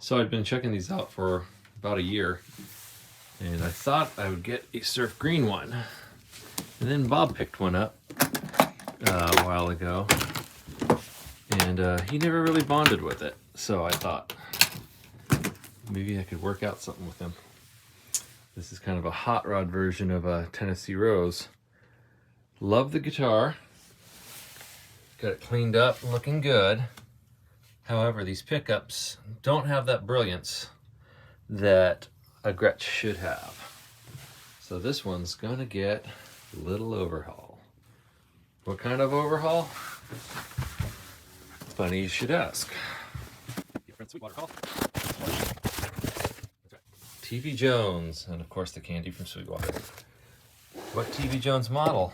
So I'd been checking these out for about a year, and I thought I would get a surf green one. And then Bob picked one up a while ago, and he never really bonded with it. So I thought maybe I could work out something with him. This is kind of a hot rod version of a Tennessee Rose. Love the guitar. Got it cleaned up, looking good. However, these pickups don't have that brilliance that a Gretsch should have. So this one's gonna get a little overhaul. What kind of overhaul? Funny you should ask. Your friend Sweetwater call. TV Jones, and of course the candy from Sweetwater. What TV Jones model?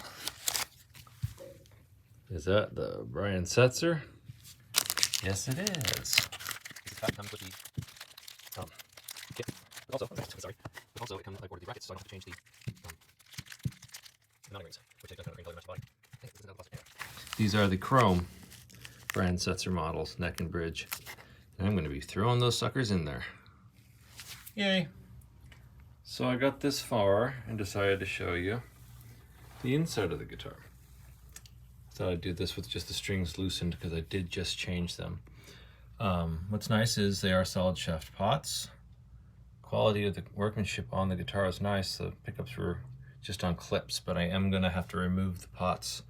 Is that the Brian Setzer? Yes, it is. That comes with the kit. But also, sorry. But also, it comes like with the brackets, so I don't have to change the mounting rings, which I don't really match the body. These are the chrome Brian Setzer models, neck and bridge. And I'm going to be throwing those suckers in there. Yay! So I got this far and decided to show you the inside of the guitar. Thought I'd do this with just the strings loosened because I did just change them. What's nice is they are solid shaft pots. Quality of the workmanship on the guitar is nice. The pickups were just on clips, but I am going to have to remove the pots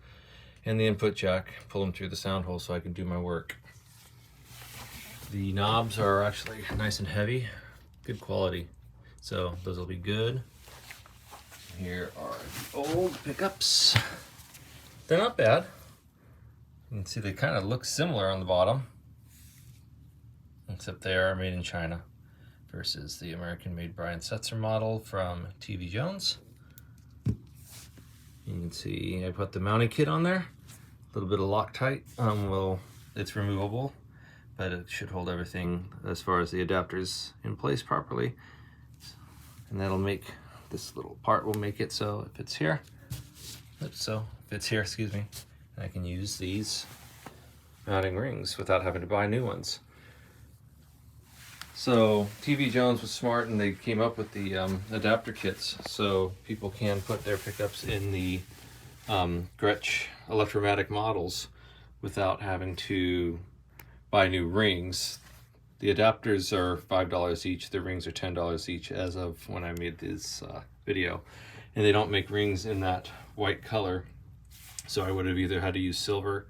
and the input jack, pull them through the sound hole so I can do my work. The knobs are actually nice and heavy, good quality, so those will be good. Here are the old pickups. They're not bad. You can see they kind of look similar on the bottom, except they are made in China versus the American-made Brian Setzer model from TV Jones. You can see I put the mounting kit on there, a little bit of Loctite. It's removable, but it should hold everything as far as the adapters in place properly. And that'll make, this little part will make it so if it's here, excuse me, I can use these mounting rings without having to buy new ones. So TV Jones was smart and they came up with the adapter kits so people can put their pickups in the Gretsch Electromatic models without having to buy new rings. The adapters are $5 each, the rings are $10 each as of when I made this video. And they don't make rings in that white color. So I would have either had to use silver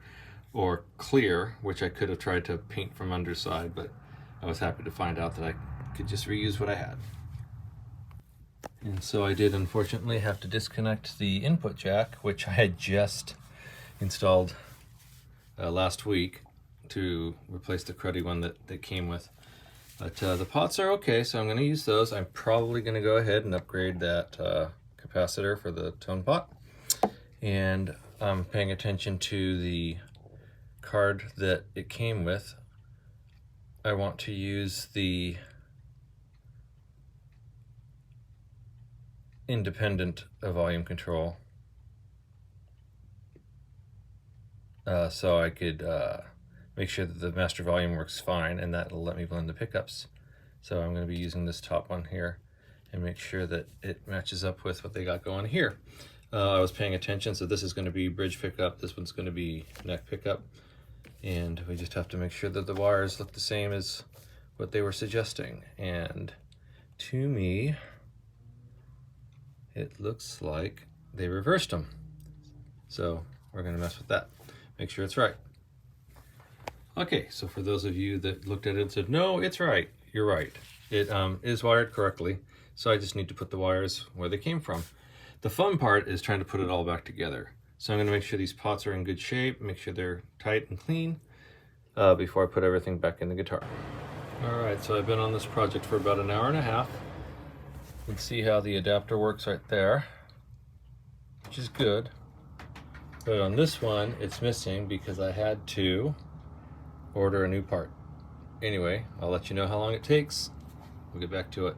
or clear, which I could have tried to paint from underside, but I was happy to find out that I could just reuse what I had. And so I did unfortunately have to disconnect the input jack, which I had just installed last week to replace the cruddy one that came with. But the pots are okay, so I'm going to use those. I'm probably going to go ahead and upgrade that capacitor for the tone pot. And I'm paying attention to the card that it came with. I want to use the independent volume control so I could make sure that the master volume works fine, and that'll let me blend the pickups. So I'm going to be using this top one here and make sure that it matches up with what they got going here. I was paying attention, so this is going to be bridge pickup, this one's going to be neck pickup, and we just have to make sure that the wires look the same as what they were suggesting. And to me, it looks like they reversed them. So we're going to mess with that, make sure it's right. Okay, so for those of you that looked at it and said, no, it's right, you're right. It is wired correctly, so I just need to put the wires where they came from. The fun part is trying to put it all back together. So I'm going to make sure these pots are in good shape, make sure they're tight and clean before I put everything back in the guitar. All right, so I've been on this project for about an hour and a half. You can see how the adapter works right there, which is good. But on this one, it's missing because I had to order a new part. Anyway, I'll let you know how long it takes. We'll get back to it.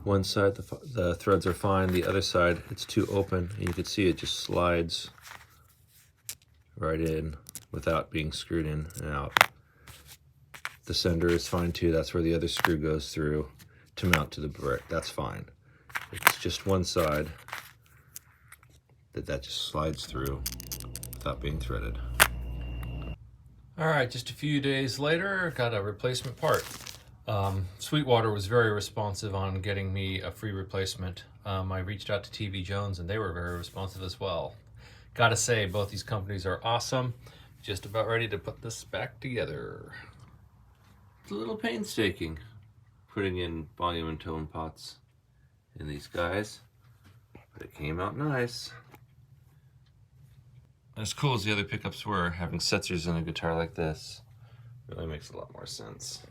One side the threads are fine, the other side it's too open, and you can see it just slides right in without being screwed in and out. the sender is fine too. That's where the other screw goes through to mount to the brick. That's fine. It's just one side that just slides through without being threaded. All right, just a few days later, got a replacement part. Sweetwater was very responsive on getting me a free replacement. I reached out to TV Jones and they were very responsive as well. Gotta say, both these companies are awesome. Just about ready to put this back together. It's a little painstaking putting in volume and tone pots in these guys, but it came out nice. As cool as the other pickups were, having Setzers in a guitar like this really makes a lot more sense.